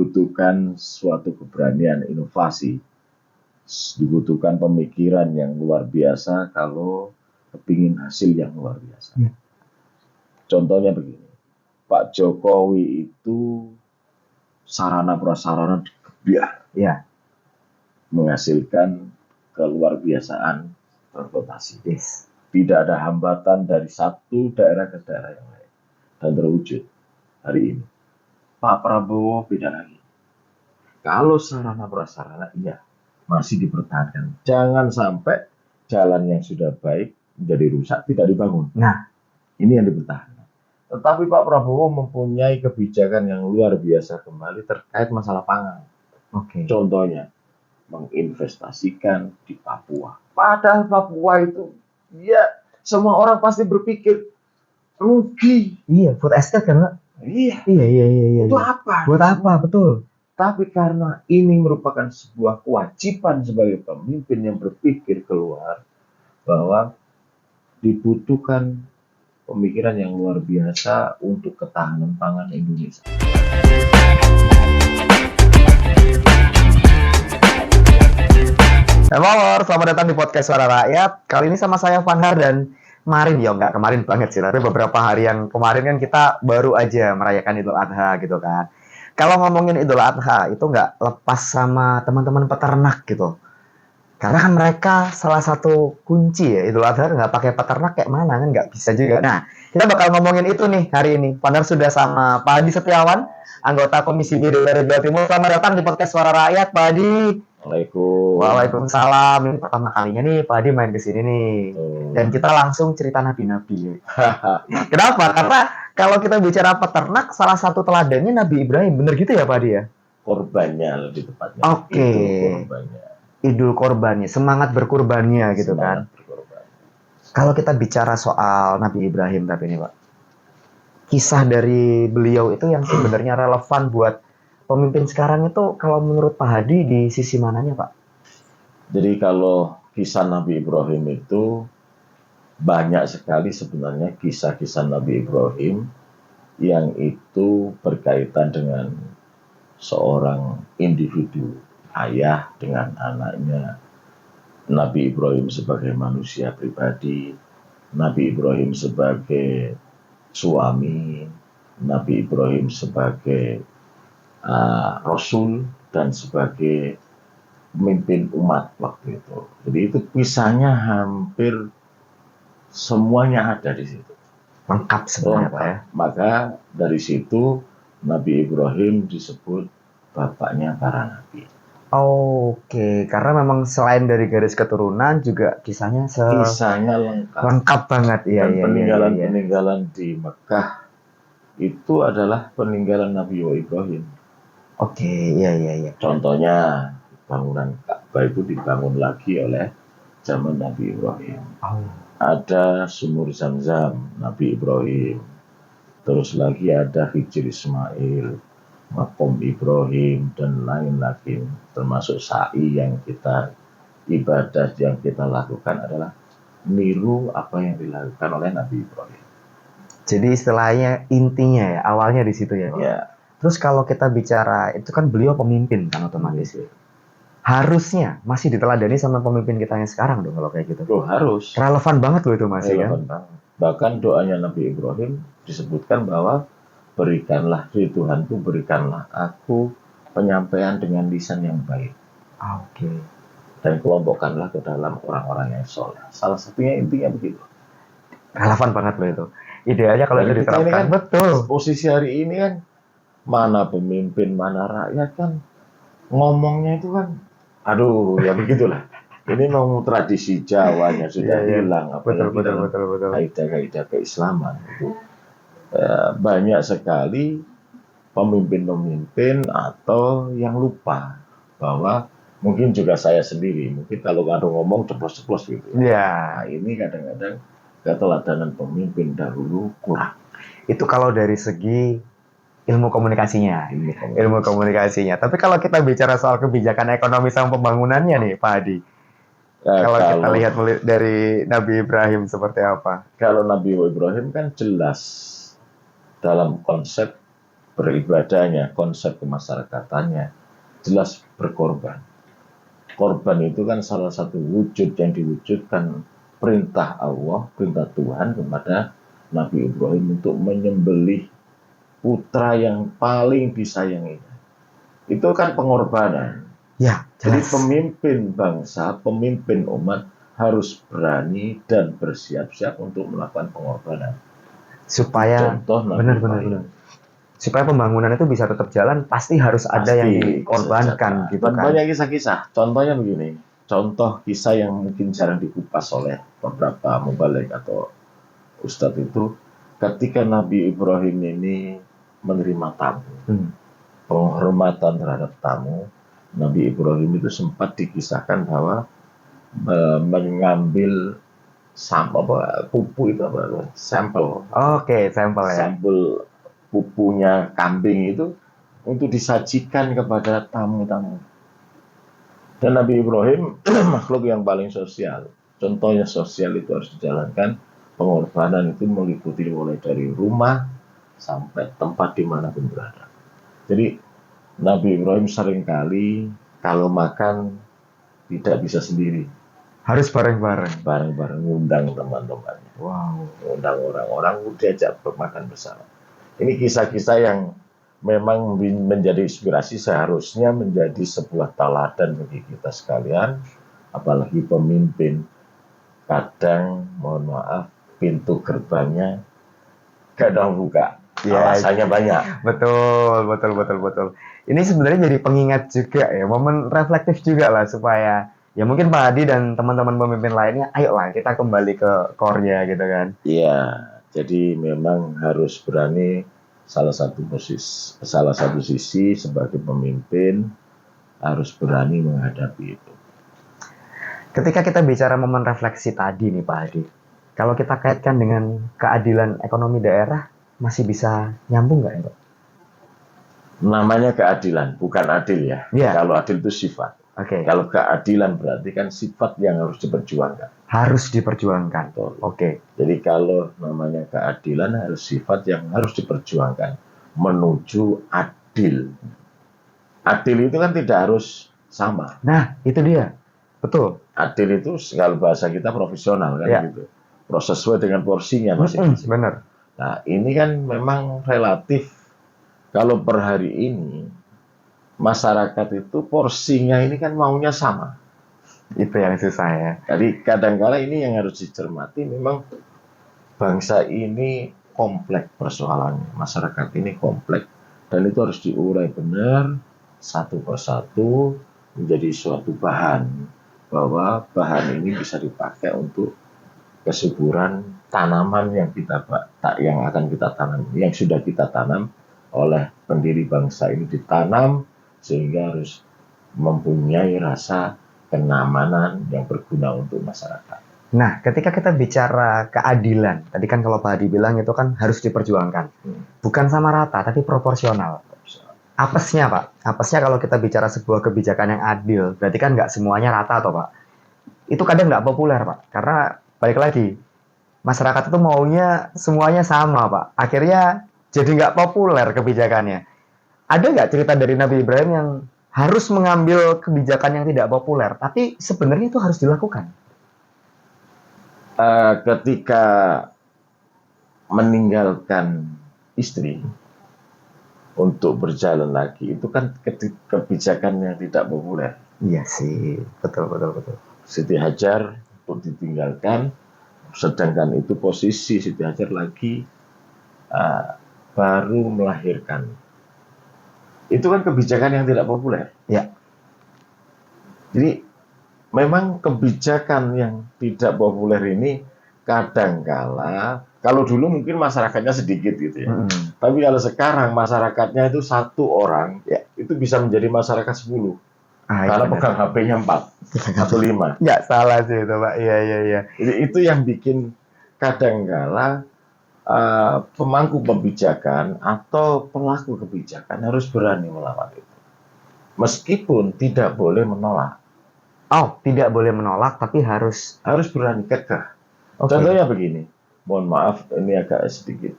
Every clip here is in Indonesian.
dibutuhkan suatu keberanian inovasi, dibutuhkan pemikiran yang luar biasa kalau kepingin hasil yang luar biasa. Ya. Contohnya begini, Pak Jokowi itu sarana prasarana gebiar, Ya. menghasilkan keluar biasaan transportasi. Yes. Tidak ada hambatan dari satu daerah ke daerah yang lain, dan terwujud hari ini. Pak Prabowo beda lagi. Kalau sarana prasarana, iya, masih dipertahankan. Jangan sampai jalan yang sudah baik menjadi rusak, tidak dibangun. Nah, ini yang dipertahankan. Tetapi Pak Prabowo mempunyai kebijakan yang luar biasa kembali terkait masalah pangan. Oke. Contohnya, menginvestasikan di Papua. Padahal Papua itu, ya semua orang pasti berpikir rugi. Iya, food estate kan, Pak? Iya. Iya. Itu apa? Buat apa, betul. Tapi karena ini merupakan sebuah kewajiban sebagai pemimpin yang berpikir keluar, bahwa dibutuhkan pemikiran yang luar biasa untuk ketahanan pangan Indonesia. Halo, selamat datang di podcast Suara Rakyat. Kali ini sama saya Fanhar, dan nggak kemarin banget sih, tapi beberapa hari yang kemarin kan kita baru aja merayakan Idul Adha gitu kan. Kalau ngomongin Idul Adha itu nggak lepas sama teman-teman peternak gitu. Karena kan mereka salah satu kunci ya, Idul Adha nggak pakai peternak kayak mana kan nggak bisa juga. Nah, kita bakal ngomongin itu nih hari ini. Fanhar sudah sama Pak Hadi Setiawan, anggota Komisi B dari Jawa Timur. Selamat datang di podcast Suara Rakyat, Pak Hadi. Waalaikumsalam. Ini pertama kalinya nih Pak Hadi main kesini nih. Dan kita langsung cerita nabi-nabi. Kenapa? Karena kalau kita bicara peternak, salah satu teladannya Nabi Ibrahim. Bener gitu ya Pak Hadi ya? Korbannya lebih tepatnya. Oke. Idul korbannya, semangat berkurbannya gitu kan. Kalau kita bicara soal Nabi Ibrahim tapi ini Pak, kisah dari beliau itu yang sebenarnya relevan buat pemimpin sekarang itu kalau menurut Pak Hadi di sisi mananya Pak? Jadi kalau kisah Nabi Ibrahim itu banyak sekali sebenarnya kisah-kisah Nabi Ibrahim yang itu berkaitan dengan seorang individu, ayah dengan anaknya, Nabi Ibrahim sebagai manusia pribadi, Nabi Ibrahim sebagai suami, Nabi Ibrahim sebagai Rasul, dan sebagai pemimpin umat waktu itu. Jadi itu kisahnya hampir semuanya ada di situ. Lengkap sebenarnya Pak ya. Maka dari situ Nabi Ibrahim disebut bapaknya para nabi. Oke, karena memang selain dari garis keturunan juga kisahnya lengkap banget. Dan peninggalan di Mekah itu adalah peninggalan Nabi Ibrahim. Oke, iya. Contohnya bangunan Ka'bah itu dibangun lagi oleh zaman Nabi Ibrahim. Ada sumur Zam-Zam Nabi Ibrahim. Terus lagi ada Hijr Ismail, Maqam Ibrahim, dan lain lagi. Termasuk sa'i yang kita ibadah yang kita lakukan adalah niru apa yang dilakukan oleh Nabi Ibrahim. Jadi istilahnya intinya ya, awalnya di situ ya. Ya. Terus kalau kita bicara, itu kan beliau pemimpin kan otomatis. Harusnya masih diteladani sama pemimpin kita yang sekarang dong kalau kayak gitu. Harus. Relevan banget loh itu masih ya. Bahkan doanya Nabi Ibrahim disebutkan bahwa berikanlah Tuhan itu, berikanlah aku penyampaian dengan lisan yang baik. Oke. Dan kelompokkanlah ke dalam orang-orang yang soleh. Salah satunya intinya begitu. Relevan banget loh itu. Idealnya kalau itu diterapkan. Kan, betul. Posisi hari ini kan mana pemimpin, mana rakyat kan ngomongnya itu kan, aduh ya begitulah. Ini memang tradisi Jawanya sudah hilang. Betul. Kaidah-kaidah keislaman itu banyak sekali pemimpin-pemimpin atau yang lupa bahwa mungkin juga saya sendiri mungkin kalau ngomong ceplos-ceplos gitu. Ya. Nah, ini kadang-kadang keteladanan pemimpin dahulu kurang. Itu kalau dari segi ilmu komunikasinya. Tapi kalau kita bicara soal kebijakan ekonomi sama pembangunannya nih Pak Hadi, kalau kita lihat dari Nabi Ibrahim seperti apa? Kalau Nabi Ibrahim kan jelas dalam konsep beribadahnya, konsep kemasyarakatannya, jelas berkorban. Korban itu kan salah satu wujud yang diwujudkan perintah Allah, perintah Tuhan kepada Nabi Ibrahim untuk menyembelih putra yang paling disayanginya. Itu kan pengorbanan. Ya, Jadi jelas. pemimpin bangsa, pemimpin umat harus berani dan bersiap-siap untuk melakukan pengorbanan. Supaya Contoh Nabi benar. Ibrahim. Supaya pembangunan itu bisa tetap jalan, pasti harus ada yang dikorbankan gitu Dan kan. banyak kisah-kisah. Contohnya begini. Contoh kisah yang mungkin jarang dikupas oleh beberapa mubalik atau ustadz itu, ketika Nabi Ibrahim ini menerima tamu, penghormatan terhadap tamu, Nabi Ibrahim itu sempat dikisahkan bahwa mengambil pupu itu apa? Sampel. Oke, sampel ya. Sampel pupunya kambing itu untuk disajikan kepada tamu-tamu. Dan Nabi Ibrahim makhluk yang paling sosial. Contohnya sosial itu harus dijalankan. Pengorbanan itu meliputi mulai dari rumah sampai tempat dimanapun berada. Jadi Nabi Ibrahim seringkali kalau makan tidak bisa sendiri. Harus bareng-bareng. Bareng-bareng ngundang teman-temannya. Wow. Ngundang orang-orang diajak bermakan bersama. Ini kisah-kisah yang memang menjadi inspirasi, seharusnya menjadi sebuah teladan bagi kita sekalian, apalagi pemimpin. Kadang, mohon maaf, pintu gerbangnya kadang buka, alasannya banyak. Betul. Ini sebenarnya jadi pengingat juga ya, momen reflektif juga lah supaya ya mungkin Pak Hadi dan teman-teman pemimpin lainnya, ayolah kita kembali ke core-nya gitu kan. Iya, jadi memang harus berani. Salah satu sisi sebagai pemimpin harus berani menghadapi itu. Ketika kita bicara momen refleksi tadi nih Pak Hadi, kalau kita kaitkan dengan keadilan ekonomi daerah, masih bisa nyambung nggak ya Pak? Namanya keadilan, bukan adil ya. Iya. Kalau adil itu sifat. Oke. Kalau keadilan berarti kan sifat yang harus diperjuangkan. Harus diperjuangkan. Betul. Oke. Jadi kalau namanya keadilan harus sifat yang harus diperjuangkan menuju adil. Adil itu kan tidak harus sama. Nah, itu dia. Betul. Adil itu kalau bahasa kita profesional kan Ya. gitu. Proses sesuai dengan porsinya masing-masing. Benar. Nah, ini kan memang relatif. Kalau per hari ini masyarakat itu porsinya ini kan maunya sama. Itu yang susah ya. Jadi kadang-kala ini yang harus dicermati, memang bangsa ini kompleks persoalannya, masyarakat ini kompleks, dan itu harus diurai benar satu persatu menjadi suatu bahan, bahwa bahan ini bisa dipakai untuk kesuburan tanaman yang akan kita tanam, yang sudah kita tanam oleh pendiri bangsa ini ditanam sehingga harus mempunyai rasa kenyamanan yang berguna untuk masyarakat. Nah, ketika kita bicara keadilan, tadi kan kalau Pak Hadi bilang itu kan harus diperjuangkan. Bukan sama rata, tapi proporsional. Apesnya Pak, apesnya kalau kita bicara sebuah kebijakan yang adil, berarti kan nggak semuanya rata toh Pak. Itu kadang nggak populer Pak, karena balik lagi, masyarakat itu maunya semuanya sama Pak. Akhirnya jadi nggak populer kebijakannya. Ada nggak cerita dari Nabi Ibrahim yang harus mengambil kebijakan yang tidak populer, tapi sebenarnya itu harus dilakukan? Ketika meninggalkan istri untuk berjalan lagi, itu kan kebijakan yang tidak populer. Iya sih, betul. Siti Hajar untuk ditinggalkan, sedangkan itu posisi Siti Hajar lagi baru melahirkan. Itu kan kebijakan yang tidak populer. Ya. Jadi memang kebijakan yang tidak populer ini kadangkala, kalau dulu mungkin masyarakatnya sedikit gitu ya. Tapi kalau sekarang masyarakatnya itu satu orang, ya itu bisa menjadi masyarakat 10. Karena pegang HP-nya 4 atau 5. Nggak salah sih itu Pak. Iya. Jadi itu yang bikin kadangkala pemangku kebijakan atau pelaku kebijakan harus berani melawan itu. Meskipun tidak boleh menolak. Oh, tidak boleh menolak, tapi harus berani kekeh. Okay. Contohnya begini, mohon maaf ini agak sedikit.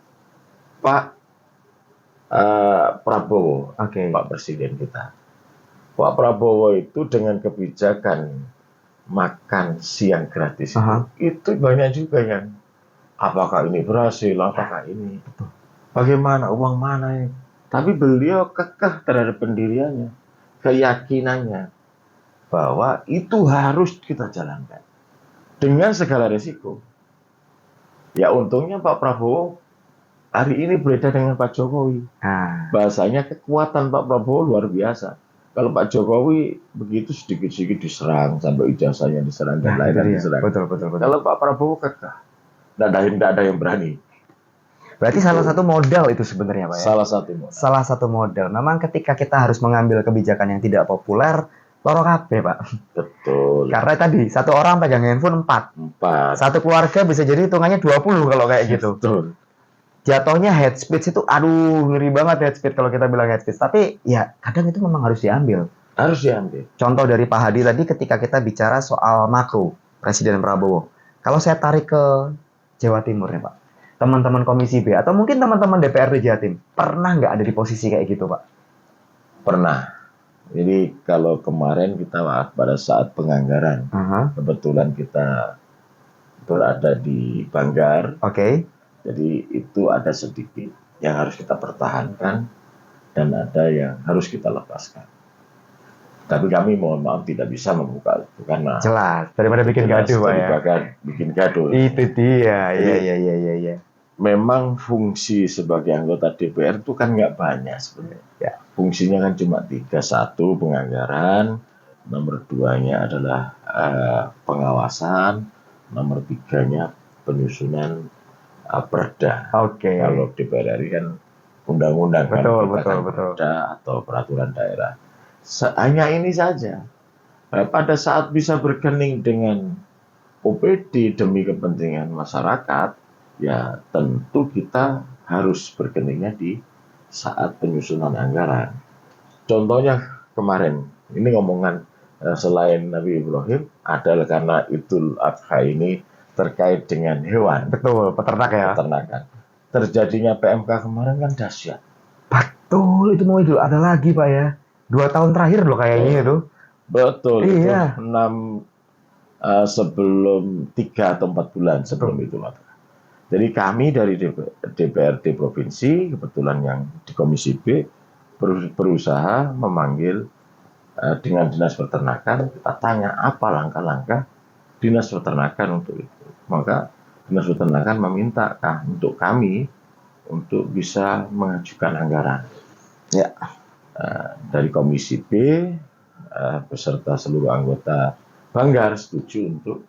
Pak, Prabowo, Oke. Pak Presiden kita. Pak Prabowo itu dengan kebijakan makan siang gratis Aha. itu banyak juga yang apakah ini berhasil, apakah ini bagaimana, uang mana ini. Tapi beliau kekeh terhadap pendiriannya, keyakinannya bahwa itu harus kita jalankan dengan segala risiko. Ya untungnya Pak Prabowo hari ini berbeda dengan Pak Jokowi. Nah, Bahasanya kekuatan Pak Prabowo luar biasa. Kalau Pak Jokowi begitu sedikit-sedikit diserang, sampai ijazahnya diserang dan nah itu lain-lain dia. diserang. Betul. Kalau Pak Prabowo kekeh, tidak ada yang berani. Berarti Itu salah satu modal itu sebenarnya, Pak ya. salah satu modal. Salah satu modal. Memang ketika kita harus mengambil kebijakan yang tidak populer, loro kabeh, Pak. Betul. Karena tadi satu orang pegang handphone 4. 4. Satu keluarga bisa jadi hitungannya 20 kalau kayak gitu. Betul. Jatuhnya head speech itu aduh ngeri banget head speech kalau kita bilang head speech. Tapi ya kadang itu memang harus diambil. Harus diambil. Contoh dari Pak Hadi tadi ketika kita bicara soal makro Presiden Prabowo. Kalau saya tarik ke Jawa Timur nih Pak, teman-teman Komisi B atau mungkin teman-teman DPRD Jatim pernah nggak ada di posisi kayak gitu Pak? Pernah. Jadi kalau kemarin kita pada saat penganggaran, kebetulan kita berada di Banggar. Oke. Jadi itu ada sedikit yang harus kita pertahankan dan ada yang harus kita lepaskan. Tapi kami mohon maaf tidak bisa membuka itu karena jelas daripada bikin gaduh Pak ya. Bikin gaduh. Itu dia. Iya. Memang fungsi sebagai anggota DPR itu kan nggak banyak sebenarnya. Ya. Fungsinya kan cuma 3. 1 penganggaran, nomor 2-nya adalah pengawasan, nomor 3-nya penyusunan perda. Oke. Kalau DPR RI kan undang-undang Betul. perda atau peraturan daerah. Hanya ini saja. Pada saat bisa berkening dengan OPD demi kepentingan masyarakat, ya tentu kita harus berkeningnya di saat penyusunan anggaran. Contohnya kemarin, ini ngomongan selain Nabi Ibrahim, adalah karena Idul Adha ini terkait dengan hewan. Betul, peternak ya. Peternakan. Terjadinya PMK kemarin kan dahsyat. Betul, itu mau Idul Adha lagi Pak ya. 2 tahun terakhir loh kayaknya itu. Betul, iya. Itu 6 sebelum 3 atau 4 bulan sebelum Idul Adha. Jadi kami dari DPRD Provinsi, kebetulan yang di Komisi B, berusaha memanggil dengan Dinas Peternakan, kita tanya apa langkah-langkah Dinas Peternakan untuk itu. Maka Dinas Peternakan meminta untuk kami untuk bisa mengajukan anggaran. Ya. Dari Komisi B, beserta seluruh anggota Banggar setuju untuk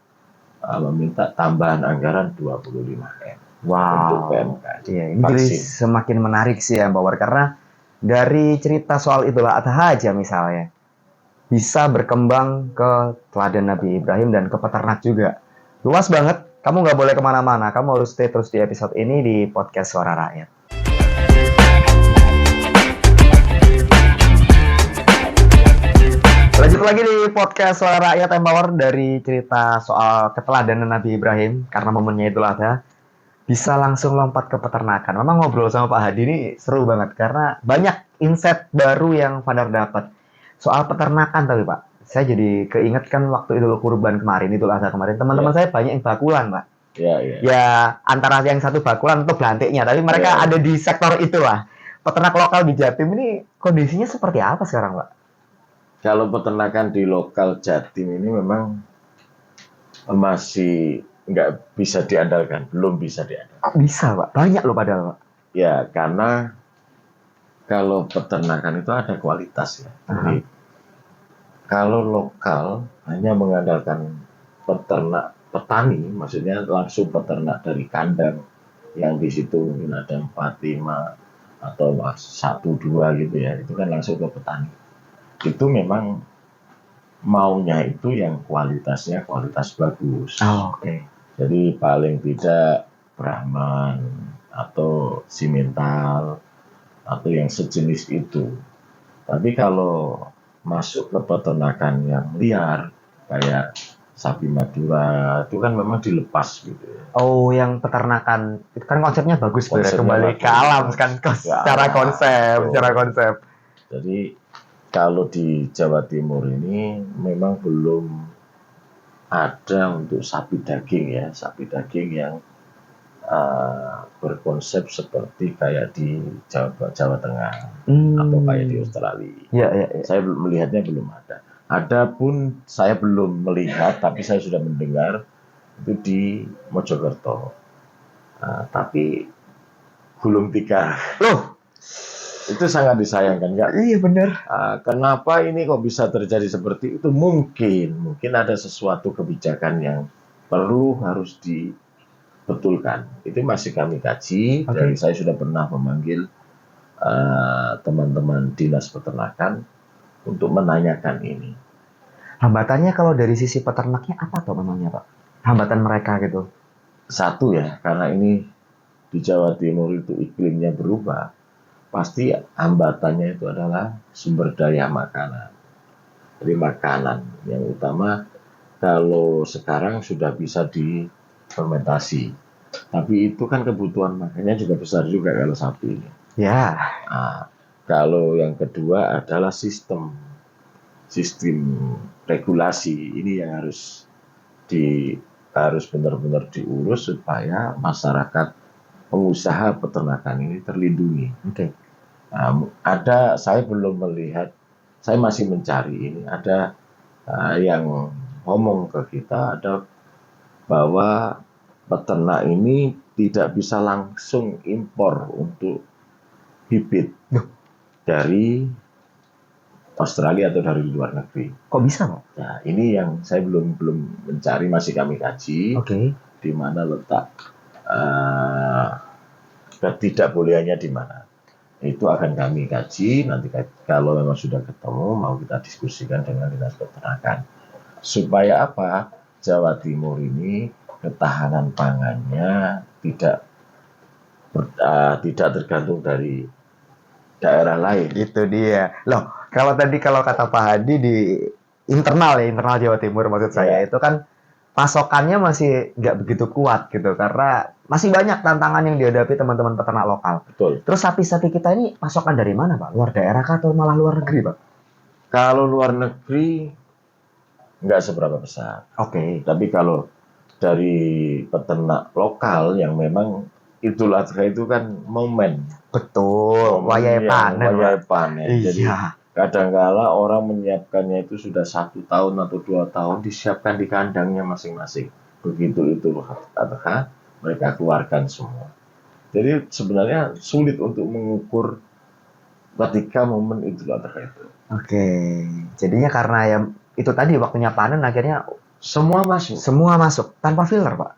meminta tambahan anggaran 25M untuk PMK. Iya, ini jadi semakin menarik sih ya Mbak War, karena dari cerita soal Idul Adha aja misalnya bisa berkembang ke teladan Nabi Ibrahim dan ke peternak juga. Luas banget, kamu nggak boleh kemana-mana, kamu harus stay terus di episode ini di podcast Suara Rakyat. Lanjut lagi di podcast Suara Rakyat Empower dari cerita soal keteladanan Nabi Ibrahim karena momennya Idul Adha. Bisa langsung lompat ke peternakan. Memang ngobrol sama Pak Hadi ini seru banget karena banyak insight baru yang Fandar dapat. Soal peternakan tapi Pak, saya jadi keinget kan waktu Idul Kurban kemarin, Idul Adha kemarin, teman-teman saya banyak yang bakulan Pak. Ya antara yang satu bakulan atau belantiknya, tapi mereka ada di sektor itulah. Peternak lokal di Jatim ini kondisinya seperti apa sekarang Pak? Kalau peternakan di lokal Jatim ini memang masih nggak bisa diandalkan, belum bisa diandalkan. Bisa Pak, banyak loh padahal Pak. Ya karena kalau peternakan itu ada kualitas ya. Jadi kalau lokal hanya mengandalkan peternak petani, maksudnya langsung peternak dari kandang yang di situ mungkin ada 4, 5 atau 1, 2 gitu ya, itu kan langsung ke petani. Itu memang maunya itu yang kualitasnya kualitas bagus. Jadi paling tidak Brahman atau Simental atau yang sejenis itu. Tapi kalau masuk ke peternakan yang liar kayak sapi Madura itu kan memang dilepas gitu ya. Oh, yang peternakan itu kan konsepnya bagus sebenarnya, Konsepnya kembali ke bagus. alam kan secara alam, konsep, betul. secara konsep. Jadi kalau di Jawa Timur ini memang belum ada untuk sapi daging ya, sapi daging yang berkonsep seperti kayak di Jawa Tengah atau kayak di Australia. Ya. Saya melihatnya belum ada. Adapun saya belum melihat, tapi saya sudah mendengar itu di Mojokerto. Tapi gulung tikar. Loh, Itu sangat disayangkan, Kak. iya benar. Kenapa ini kok bisa terjadi seperti itu? Mungkin ada sesuatu kebijakan yang harus dibetulkan. Itu masih kami kaji. Oke. Dan saya sudah pernah memanggil teman-teman dinas peternakan untuk menanyakan ini. Hambatannya kalau dari sisi peternaknya apa tuh memangnya, Pak? Hambatan mereka gitu. Satu ya, karena ini di Jawa Timur itu iklimnya berubah, pasti hambatannya itu adalah sumber daya makanan. Jadi makanan yang utama kalau sekarang sudah bisa difermentasi. Tapi itu kan kebutuhan makannya juga besar juga kalau sapi ini. Ya. Kalau yang kedua adalah sistem regulasi ini yang harus benar-benar diurus supaya masyarakat pengusaha peternakan ini terlindungi. Oke. Saya belum melihat, saya masih mencari ini. Ada yang ngomong ke kita ada bahwa peternak ini tidak bisa langsung impor untuk bibit dari Australia atau dari luar negeri. Kok bisa, Pak? Nah, ini yang saya belum mencari, masih kami kaji. Oke. Di mana letak ketidakbolehannya di mana. Itu akan kami kaji. Nanti kalau memang sudah ketemu, mau kita diskusikan dengan dinas peternakan. Supaya apa? Jawa Timur ini ketahanan pangannya tidak tergantung dari daerah lain. Itu dia. Loh, kalau kata Pak Hadi di internal Jawa Timur maksud saya itu kan pasokannya masih nggak begitu kuat gitu karena masih banyak tantangan yang dihadapi teman-teman peternak lokal. Betul. Terus sapi-sapi kita ini pasokan dari mana, Pak? Luar daerah kah atau malah luar negeri, Pak? Kalau luar negeri nggak seberapa besar. Oke. Tapi kalau dari peternak lokal yang memang Idul Adha itu kan momen. Betul. Wayai panen. Wayai panen. Iya. Jadi kadangkala orang menyiapkannya itu sudah 1 tahun atau 2 tahun disiapkan di kandangnya masing-masing. Begitu Idul Adha mereka keluarkan semua. Jadi sebenarnya sulit untuk mengukur ketika momen Idul Adha itu. Oke. Jadinya karena ya itu tadi waktunya panen akhirnya semua masuk tanpa filter, Pak.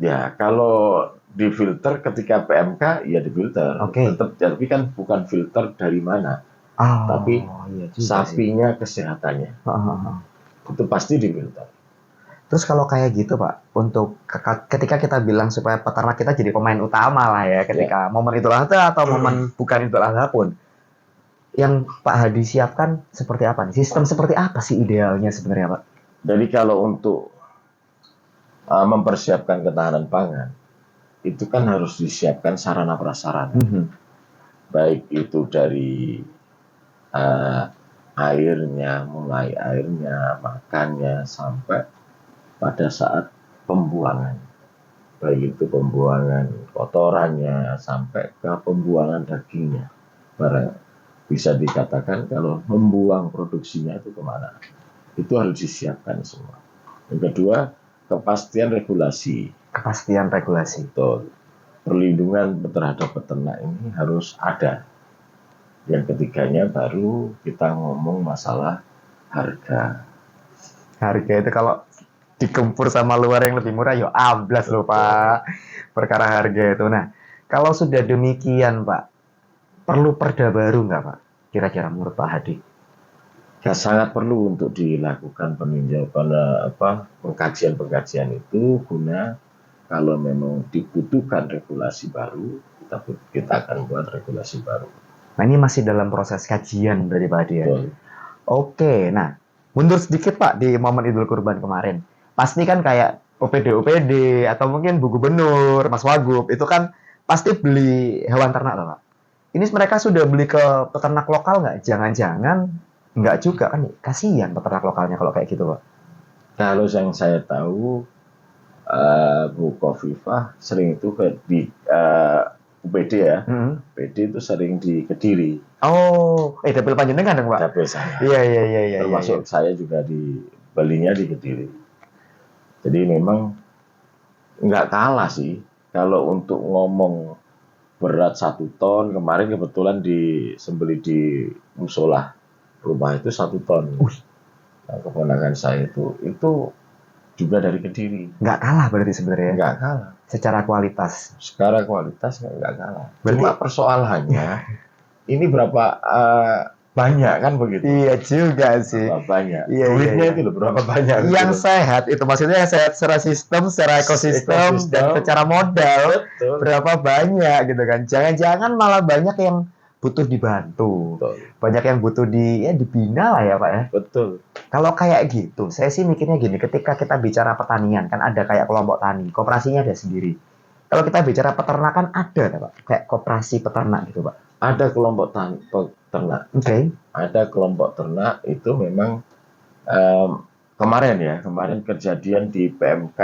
Ya, kalau difilter ketika PMK ya difilter. Oke. Tapi kan bukan filter dari mana. Tapi sapinya kesehatannya. Itu pasti difilter. Terus kalau kayak gitu, Pak, untuk ketika kita bilang supaya peternak kita jadi pemain utama lah ya ketika momen Idul Adha atau momen bukan Idul Adha pun. Yang Pak Hadi siapkan seperti apa nih? Sistem seperti apa sih idealnya sebenarnya, Pak? Jadi kalau untuk mempersiapkan ketahanan pangan, itu kan harus disiapkan sarana prasarana. Baik itu dari mulai airnya, makannya, sampai pada saat pembuangan. Baik itu pembuangan kotorannya, sampai ke pembuangan dagingnya. Bisa dikatakan kalau membuang produksinya itu kemana. Itu harus disiapkan semua. Yang kedua, kepastian regulasi. Betul. Perlindungan terhadap peternak ini harus ada. Yang ketiganya baru kita ngomong masalah harga. Harga itu kalau dikempur sama luar yang lebih murah, ya amblas loh, Pak. Perkara harga itu. Nah, kalau sudah demikian, Pak, perlu perda baru nggak, Pak? Kira-kira menurut Pak Hadi? Ya, sangat perlu untuk dilakukan pengkajian itu guna kalau memang dibutuhkan regulasi baru, kita akan buat regulasi baru. Nah, ini masih dalam proses kajian dari Pak Hadi ya. Betul. Oke, nah mundur sedikit Pak di momen Idul Kurban kemarin. pasti kan kayak OPD atau mungkin Bu Gubernur, Mas Wagub itu kan pasti beli hewan ternak loh, Pak. Ini mereka sudah beli ke peternak lokal nggak? Jangan-jangan nggak juga kan? Kasihan peternak lokalnya kalau kayak gitu, Pak. Kalau yang saya tahu, Bu Khofifah sering itu di UPD ya. UPD itu sering di Kediri. Oh, dapil panjenengan dong, Pak? Dapil saya. Iya. Termasuk saya juga belinya di Kediri. Jadi memang nggak kalah sih. Kalau untuk ngomong berat 1 ton, kemarin kebetulan disembelih di musola rumah itu 1 ton. Nah, keponakan saya itu juga dari Kediri. Nggak kalah berarti sebenarnya. Nggak kalah. Secara kualitas. Secara kualitas nggak kalah. Berarti... Cuma persoalannya ini berapa banyak kan begitu? Iya juga sih. Berapa banyak? Iya, Duitnya iya. itu loh berapa banyak? Yang gitu. Sehat itu maksudnya sehat secara sistem, secara ekosistem, dan secara modal. Betul. Berapa banyak gitu kan? Jangan-jangan malah banyak yang butuh dibantu. Betul. Banyak yang butuh dibina lah ya, Pak ya. Betul. Kalau kayak gitu, saya sih mikirnya gini, ketika kita bicara pertanian, kan ada kayak kelompok tani, koperasinya ada sendiri. Kalau kita bicara peternakan, ada, Pak? Kayak koperasi peternak gitu, Pak. Ada kelompok peternak. Oke. Ada kelompok ternak itu memang kemarin kejadian di PMK,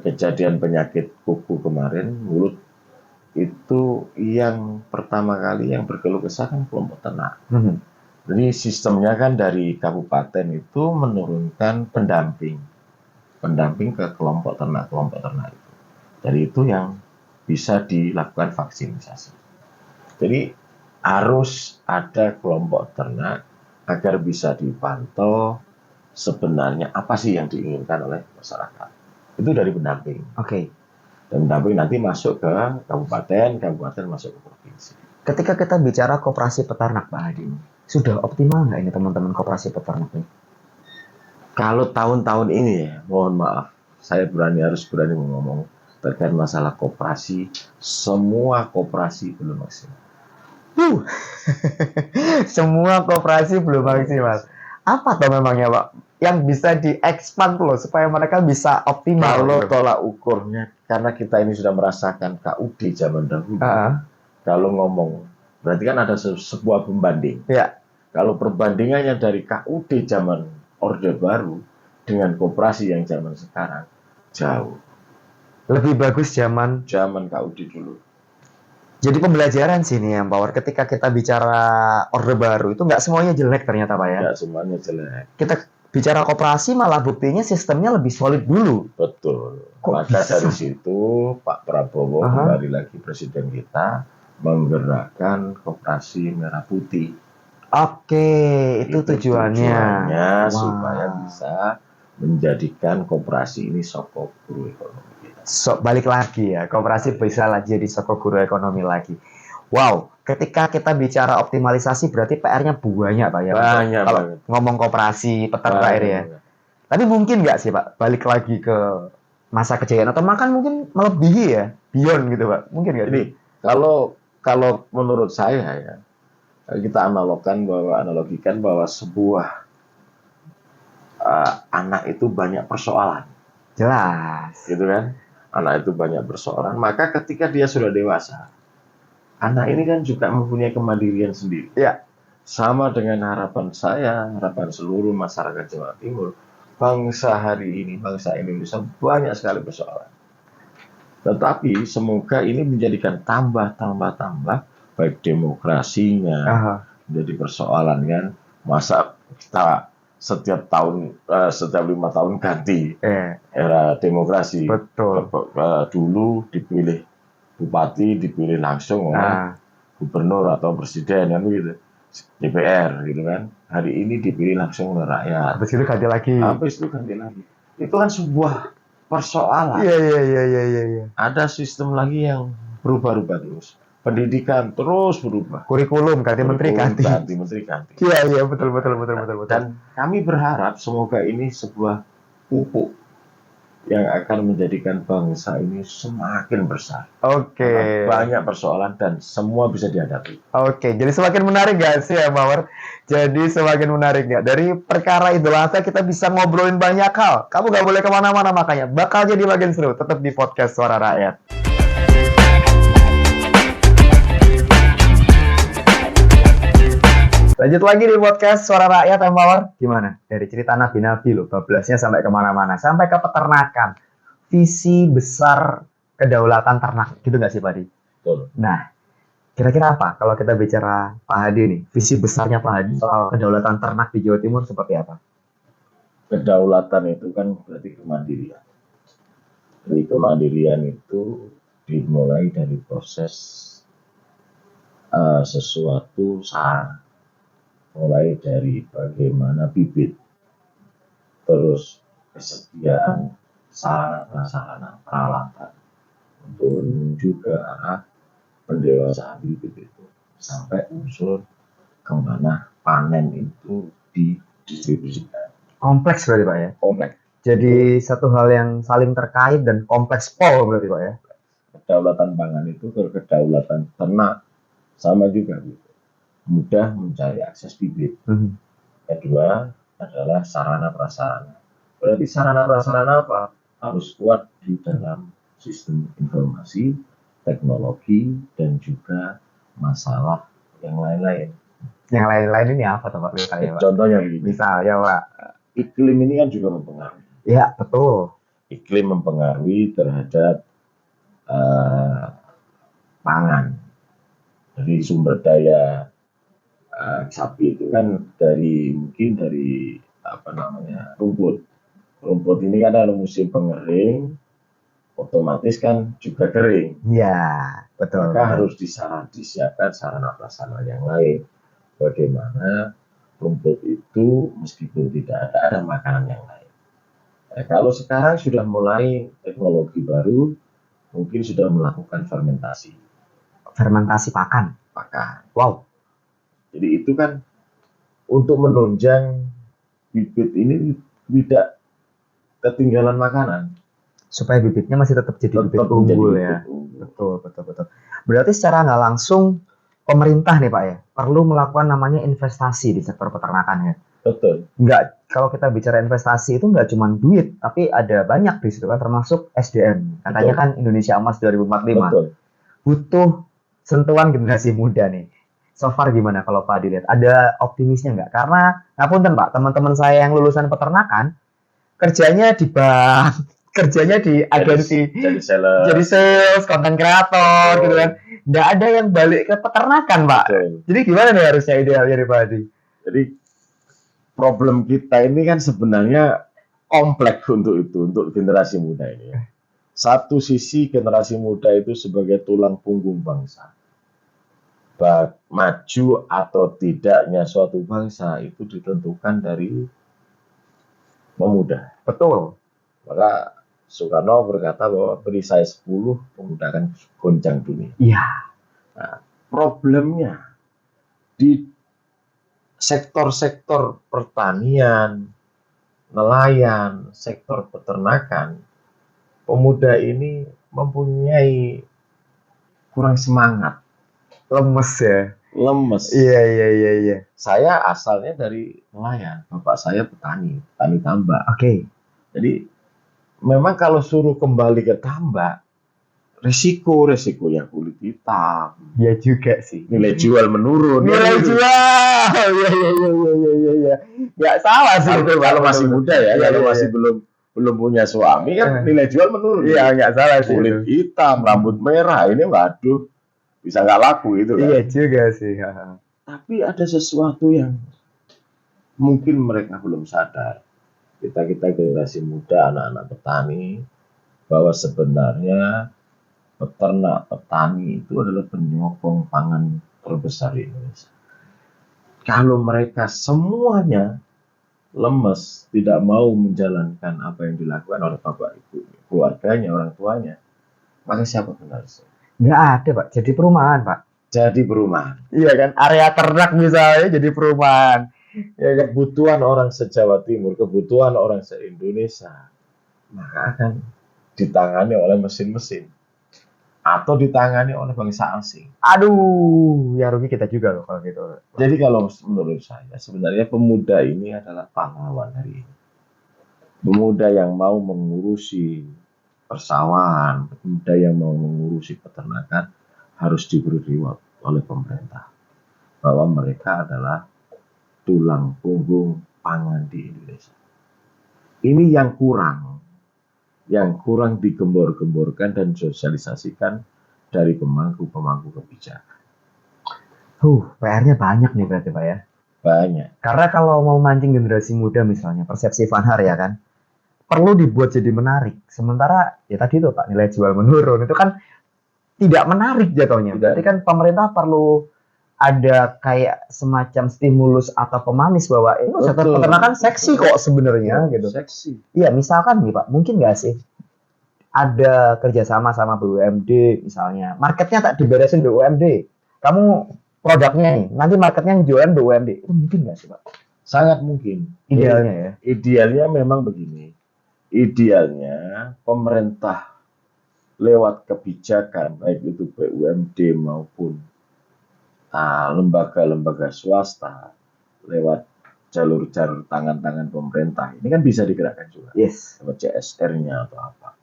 kejadian penyakit kuku kemarin, mulut, itu yang pertama kali yang berkeluh kesah kan kelompok ternak. Jadi sistemnya kan dari kabupaten itu menurunkan pendamping ke kelompok ternak itu. Jadi itu yang bisa dilakukan vaksinisasi. Jadi harus ada kelompok ternak agar bisa dipantau sebenarnya apa sih yang diinginkan oleh masyarakat. Itu dari pendamping. Oke. Dan pendamping nanti masuk ke kabupaten masuk ke provinsi. Ketika kita bicara koperasi peternak, Pak Hadi, sudah optimal nggak ini teman-teman koperasi peternak ini? Kalau tahun-tahun ini ya, mohon maaf, saya harus berani ngomong terkait masalah koperasi, semua koperasi belum maksimal. Semua koperasi belum maksimal. Apa tuh memangnya, Pak? Yang bisa di-expand loh supaya mereka bisa optimal. Kalau tolak ukurnya, karena kita ini sudah merasakan KUD zaman dahulu. Kalau ngomong, berarti kan ada sebuah pembanding. Ya. Kalau perbandingannya dari KUD zaman Orde Baru dengan koperasi yang zaman sekarang, jauh. Lebih bagus zaman KUD dulu. Jadi pembelajaran sini ya, Power. Ketika kita bicara Orde Baru itu nggak semuanya jelek ternyata, Pak ya. Nggak semuanya jelek. Kita bicara koperasi malah buktinya sistemnya lebih solid dulu. Betul. Kok maka bisa? dari situ Pak Prabowo kembali lagi presiden kita menggerakkan koperasi merah putih. Oke, itu tujuannya. Supaya bisa menjadikan koperasi ini sokok guru ekonomi. Balik lagi ya, koperasi bisa jadi sokok guru ekonomi lagi. Wow, ketika kita bicara optimalisasi berarti PR-nya banyak, Pak ya. Banyak kalau banget. ngomong koperasi peternak ini ya. Tapi mungkin nggak sih, Pak, balik lagi ke masa kejayaan atau makan mungkin melebihi ya, beyond gitu, Pak. Mungkin nggak? Jadi kalau menurut saya ya, kita analogikan bahwa sebuah anak itu banyak persoalan. Jelas. Gitu kan? Anak itu banyak persoalan, maka ketika dia sudah dewasa, anak ini kan juga mempunyai kemandirian sendiri. Ya. Sama dengan harapan saya, harapan seluruh masyarakat Jawa Timur, bangsa hari ini, bangsa Indonesia banyak sekali persoalan. Tetapi semoga ini menjadikan tambah, baik demokrasinya, menjadi persoalan kan. Masa kita setiap 5 tahun ganti era demokrasi. Betul. Dulu dipilih bupati, dipilih langsung oleh gubernur atau presiden kan begitu, DPR gitu kan. Hari ini dipilih langsung oleh rakyat. Habis itu ganti lagi. Itu kan sebuah persoalan. Iya. Ada sistem lagi yang berubah-ubah terus. Pendidikan terus berubah. Kurikulum ganti menteri ganti. Iya, betul. Dan kami berharap semoga ini sebuah pupuk yang akan menjadikan bangsa ini semakin besar. Oke. Karena banyak persoalan dan semua bisa dihadapi. Oke, jadi semakin menarik gak sih ya, Mawar? Jadi semakin menarik gak? Dari perkara Idul Adha kita bisa ngobrolin banyak hal. Kamu gak boleh kemana-mana makanya. Bakal jadi bagian seru. Tetap di podcast Suara Rakyat. Lanjut lagi di podcast Suara Rakyat, Mawar. Gimana? Dari cerita nabi-nabi loh, bablasnya sampai kemana-mana. Sampai ke peternakan. Visi besar kedaulatan ternak. Gitu gak sih, Pak Hadi? Betul. Nah, kira-kira apa kalau kita bicara Pak Hadi nih, visi besarnya Pak Hadi soal kedaulatan ternak di Jawa Timur seperti apa? Kedaulatan itu kan berarti kemandirian. Jadi kemandirian itu dimulai dari proses sesuatu sarana. Mulai dari bagaimana bibit, terus kesediaan sarana-prasarana peralatan untuk menuju ke arah pendewasaan bibit itu sampai unsur kemana panen itu didistribusikan. Kompleks berarti Pak ya? Kompleks. Jadi satu hal yang saling terkait dan kompleks pol berarti Pak ya? Kedaulatan pangan itu ke kedaulatan ternak sama juga gitu. Mudah mencari akses bibit. Kedua adalah sarana prasarana. Berarti sarana prasarana apa? Harus kuat di dalam sistem informasi, teknologi, dan juga masalah yang lain-lain. Yang lain-lain ini apa tuh Pak? Contohnya begini. Misalnya Pak. Iklim ini kan juga mempengaruhi. Ya, betul. Iklim mempengaruhi terhadap pangan. Jadi sumber daya sapi itu kan mungkin dari rumput. Rumput ini kan ada musim pengering, otomatis kan juga kering. Iya, betul. Maka harus disiapkan sarana prasarana yang lain. Bagaimana rumput itu meskipun tidak ada makanan yang lain. Nah, kalau sekarang sudah mulai teknologi baru, mungkin sudah melakukan fermentasi. Fermentasi pakan. Wow. Jadi itu kan untuk menunjang bibit ini tidak ketinggalan makanan. Supaya bibitnya masih tetap jadi bibit unggul ya. Betul. Berarti secara nggak langsung pemerintah nih Pak ya, perlu melakukan namanya investasi di sektor peternakan ya. Betul. Kalau kita bicara investasi itu nggak cuma duit, tapi ada banyak di situ kan, termasuk SDM. Katanya kan Indonesia Emas 2045. Betul. Butuh sentuhan generasi muda nih. So far gimana kalau Pak dilihat? Ada optimisnya nggak? Karena, ngapunten Pak, teman-teman saya yang lulusan peternakan, kerjanya di bank, kerjanya di agensi, jadi sales, content creator, gitu kan. Nggak ada yang balik ke peternakan, Pak. Betul. Jadi gimana nih harusnya idealnya nih Pak Hadi? Jadi problem kita ini kan sebenarnya kompleks untuk generasi muda ini. Satu sisi generasi muda itu sebagai tulang punggung bangsa. Maju atau tidaknya suatu bangsa itu ditentukan dari pemuda. Betul. Maka Soekarno berkata bahwa beri saya 10, pemuda akan goncang dunia. Iya. Nah, problemnya di sektor-sektor pertanian, nelayan, sektor peternakan, pemuda ini mempunyai kurang semangat. Lemes ya. Lemes. Iya. Saya asalnya dari nelayan, bapak saya petani tambak. Oke. Jadi memang kalau suruh kembali ke tambak, resikonya kulit hitam. Ya juga sih. Nilai jual menurun. Nilai jual. Iya. Nggak salah sih itu Kalau masih muda ya, Iya, kalau iya. masih belum punya suami kan nilai jual menurun. Iya, nggak salah sih. Kulit hitam, rambut merah, ini waduh bisa nggak laku itu kan. Iya juga sih. Tapi ada sesuatu yang mungkin mereka belum sadar. Kita generasi muda, anak-anak petani, bahwa sebenarnya peternak petani itu adalah penyokong pangan terbesar di Indonesia. Kalau mereka semuanya lemes, tidak mau menjalankan apa yang dilakukan oleh bapak ibu, keluarganya, orang tuanya, maka siapa penerusnya? Nggak ada Pak, jadi perumahan Pak. Jadi perumahan. Iya kan, area ternak misalnya jadi perumahan. Ya kan? Kebutuhan orang se-Jawa Timur, kebutuhan orang se-Indonesia maka akan ditangani oleh mesin-mesin atau ditangani oleh bangsa asing. Aduh, ya rugi kita juga loh kalau gitu. Jadi kalau menurut saya sebenarnya pemuda ini adalah pahlawan hari ini. Pemuda yang mau mengurusi persawahan, pemuda yang mau mengurusi peternakan harus diberi reward oleh pemerintah bahwa mereka adalah tulang punggung pangan di Indonesia. Ini yang kurang digembor-gemborkan dan sosialisasikan dari pemangku-pemangku kebijakan. PR-nya banyak nih berarti Pak ya. Banyak. Karena kalau mau mancing generasi muda misalnya, persepsi Vanhar ya kan, perlu dibuat jadi menarik. Sementara ya tadi tuh Pak, nilai jual menurun itu kan tidak menarik jatuhnya. Berarti kan pemerintah perlu ada kayak semacam stimulus atau pemanis bahwa ini sektor peternakan seksi kok sebenarnya gitu. Seksi. Iya, misalkan nih Pak, mungkin nggak sih ada kerjasama sama BUMD misalnya, marketnya tak diberesin BUMD, kamu produknya nih, nanti marketnya yang jualan BUMD, itu mungkin nggak sih Pak? Sangat mungkin. Idealnya ya. Idealnya memang begini. Idealnya pemerintah lewat kebijakan baik itu BUMD maupun lembaga-lembaga swasta lewat jalur-jalur tangan-tangan pemerintah ini kan bisa digerakkan juga. Yes. Lewat CSR-nya atau apa.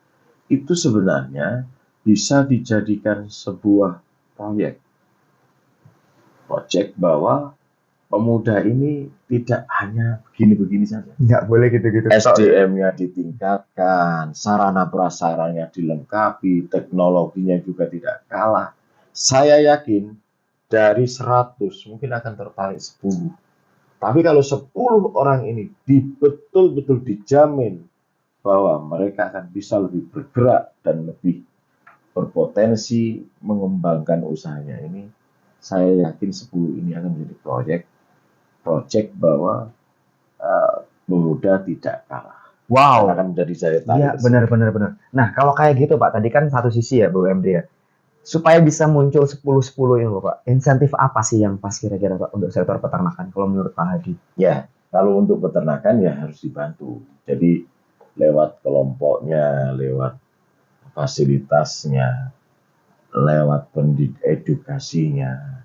Itu sebenarnya bisa dijadikan sebuah proyek bahwa pemuda ini tidak hanya begini-begini saja. Nggak boleh gitu-gitu. SDM-nya ditingkatkan, sarana prasaranya dilengkapi, teknologinya juga tidak kalah. Saya yakin dari 100 mungkin akan tertarik 10. Tapi kalau 10 orang ini betul-betul dijamin bahwa mereka akan bisa lebih bergerak dan lebih berpotensi mengembangkan usahanya ini, saya yakin 10 ini akan menjadi proyek bahwa pemuda tidak kalah. Wow. Akan menjadi daya tarik. Iya, benar. Nah, kalau kayak gitu Pak, tadi kan satu sisi ya BUMD ya. Supaya bisa muncul 10-10 ini loh Pak, insentif apa sih yang pas kira-kira Pak untuk sektor peternakan kalau menurut Pak Hadi? Ya, kalau untuk peternakan ya harus dibantu. Jadi lewat kelompoknya, lewat fasilitasnya, lewat edukasinya,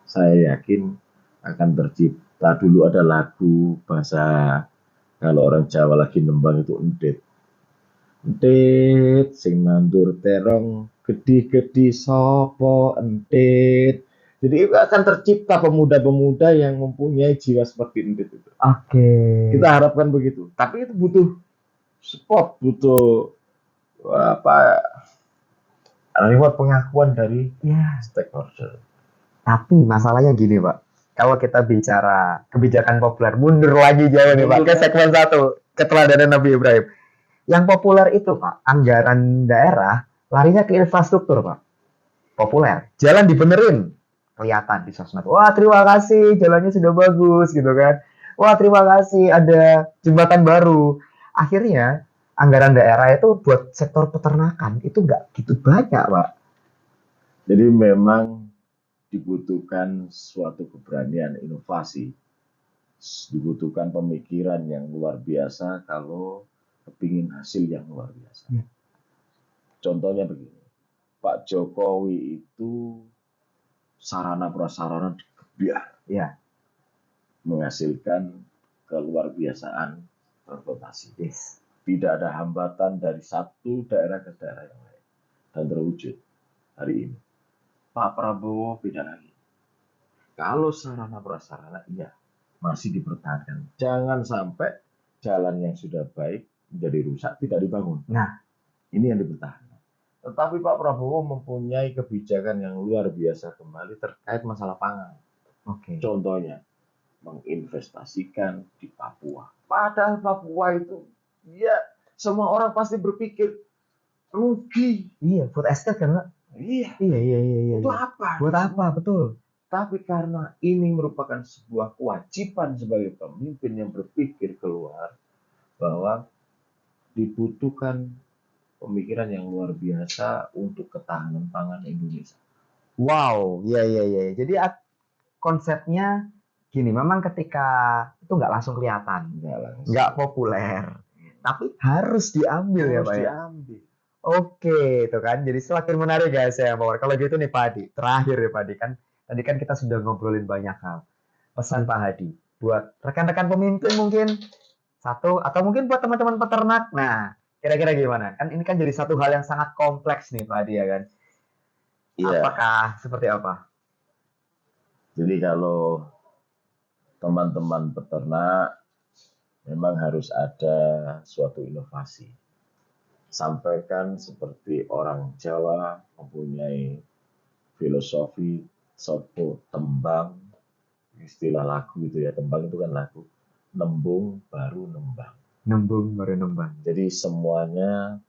saya yakin akan tercipta. Dulu ada lagu bahasa, kalau orang Jawa lagi nembang itu endet. Endet sing nandur terong gede-gede sopo endet. Jadi akan tercipta pemuda-pemuda yang mempunyai jiwa seperti endet itu. Oke. Kita harapkan begitu. Tapi itu butuh support, butuh reward pengakuan dari stakeholder. Tapi masalahnya gini Pak, kalau kita bicara kebijakan populer, mundur lagi jauh nih Pak, ke segmen 1, keteladanan Nabi Ibrahim. Yang populer itu Pak, anggaran daerah larinya ke infrastruktur Pak. Populer, jalan dibenerin, kelihatan di sosmed. Wah terima kasih, jalannya sudah bagus gitu kan. Wah terima kasih, ada jembatan baru. Akhirnya anggaran daerah itu buat sektor peternakan itu nggak gitu banyak Pak. Jadi memang dibutuhkan suatu keberanian inovasi, dibutuhkan pemikiran yang luar biasa kalau kepingin hasil yang luar biasa. Ya. Contohnya begini, Pak Jokowi itu sarana prasarana digebiar, ya, menghasilkan keluar biasaan transportasi. Yes. Tidak ada hambatan dari satu daerah ke daerah yang lain dan terwujud hari ini. Pak Prabowo beda lagi. Kalau sarana prasarana iya masih dipertahankan. Jangan sampai jalan yang sudah baik menjadi rusak, tidak dibangun. Nah, ini yang dipertahankan. Tetapi Pak Prabowo mempunyai kebijakan yang luar biasa kembali terkait masalah pangan. Oke. Contohnya menginvestasikan di Papua. Padahal Papua itu ya semua orang pasti berpikir rugi. Iya, food estate kan, Pak? Iya. Itu apa? Buat apa? Betul. Tapi karena ini merupakan sebuah kewajiban sebagai pemimpin yang berpikir keluar bahwa dibutuhkan pemikiran yang luar biasa untuk ketahanan pangan Indonesia. Wow, iya. Jadi konsepnya gini, memang ketika itu nggak langsung kelihatan, nggak populer. tapi harus diambil ya Harus Pak ya. diambil. Oke, itu kan. Jadi semakin menarik guys ya, Pak. Kalau gitu nih Pak Hadi, terakhir ya Pak Hadi kan. Tadi kan kita sudah ngobrolin banyak hal. Pesan Pak Hadi buat rekan-rekan pemimpin mungkin satu atau mungkin buat teman-teman peternak. Nah, kira-kira gimana? Kan ini kan jadi satu hal yang sangat kompleks nih Pak Hadi ya kan. Iya. Apakah seperti apa? Jadi kalau teman-teman peternak memang harus ada suatu inovasi. Sampaikan seperti orang Jawa mempunyai filosofi sopo tembang, istilah lagu itu ya, tembang itu kan lagu, nembung baru nembang. Nembung baru nembang. Jadi semuanya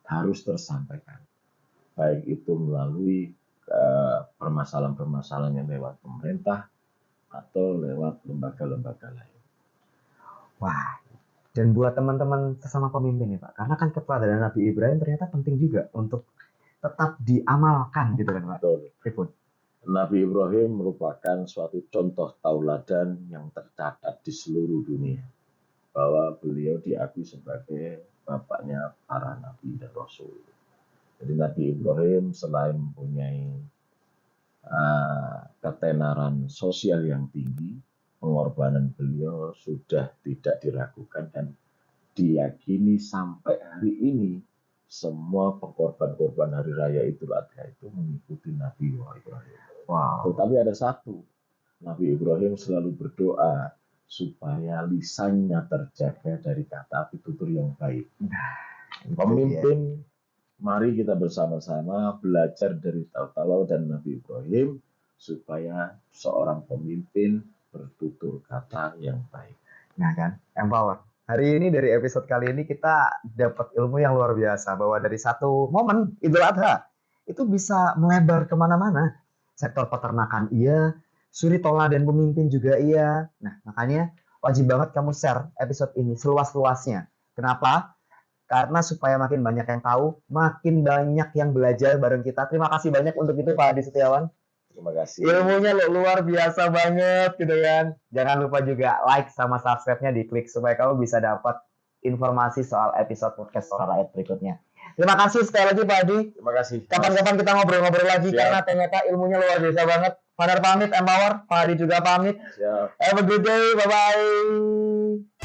harus tersampaikan, baik itu melalui permasalahan-permasalahan yang lewat pemerintah atau lewat lembaga-lembaga lain. Wah, dan buat teman-teman sesama pemimpin nih Pak, karena kan keteladanan Nabi Ibrahim ternyata penting juga untuk tetap diamalkan gitu kan Pak. Betul. Pripun? Nabi Ibrahim merupakan suatu contoh tauladan yang tercatat di seluruh dunia, bahwa beliau diakui sebagai bapaknya para nabi dan rasul. Jadi Nabi Ibrahim selain mempunyai ketenaran sosial yang tinggi, pengorbanan beliau sudah tidak diragukan dan diyakini sampai hari ini semua pengorban-korban hari raya Idul Adha itu mengikuti Nabi Ibrahim. Wow. Tetapi ada satu, Nabi Ibrahim selalu berdoa supaya lisannya terjaga dari kata pitutur yang baik. Pemimpin, mari kita bersama-sama belajar dari tauladan dan Nabi Ibrahim supaya seorang pemimpin bertutur kata yang baik. Nah kan, empower. Hari ini dari episode kali ini kita dapat ilmu yang luar biasa bahwa dari satu momen Idul Adha itu bisa melebar kemana-mana. Sektor peternakan iya, suri toladan pemimpin juga iya. Nah makanya wajib banget kamu share episode ini seluas-luasnya. Kenapa? Karena supaya makin banyak yang tahu, makin banyak yang belajar bareng kita. Terima kasih banyak untuk itu Pak Hadi Setiawan. Terima kasih. Ilmunya luar biasa banget gitu kan. Jangan lupa juga like sama subscribe-nya diklik supaya kamu bisa dapat informasi soal episode podcast Suara Rakyat berikutnya. Terima kasih sekali lagi Pak Hadi. Terima kasih. Kapan-kapan kita ngobrol-ngobrol lagi. Siap. Karena ternyata ilmunya luar biasa banget. Father pamit, Empower. Pak Hadi juga pamit. Siap. Have a good day. Bye-bye.